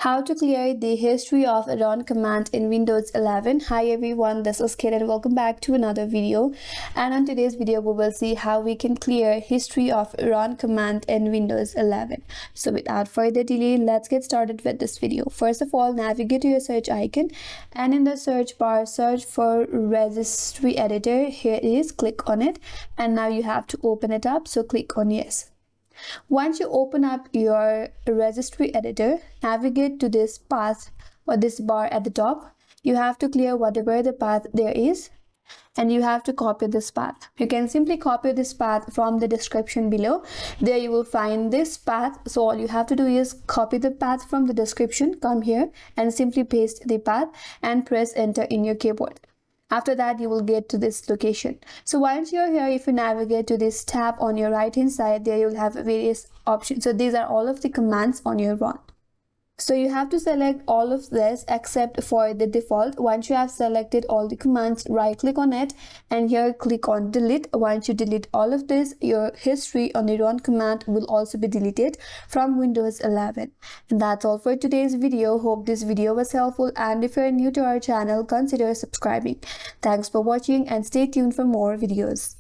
How to clear the history of run command in Windows 11. Hi everyone, this is Kate and welcome back to another video. And on today's video we will see how we can clear history of run command in Windows 11. So without further delay, let's get started with this video. First of all, navigate to your search icon and in the search bar search for Registry Editor. Here it is, click on it, and now you have to open it up, so click on yes. Once you open up your registry editor, navigate to this path or this bar at the top. You have to clear whatever the path there is and you have to copy this path. You can simply copy this path from the description below. There you will find this path. So all you have to do is copy the path from the description, come here and simply paste the path and press enter in your keyboard. After that, you will get to this location. So once you're here, if you navigate to this tab on your right hand side, there you'll have various options. So these are all of the commands on your run. So you have to select all of this except for the default. Once you have selected all the commands, right click on it and here click on delete. Once you delete all of this, your history on the run command will also be deleted from Windows 11. And that's all for today's video. Hope this video was helpful, and if you're new to our channel, consider subscribing. Thanks for watching and stay tuned for more videos.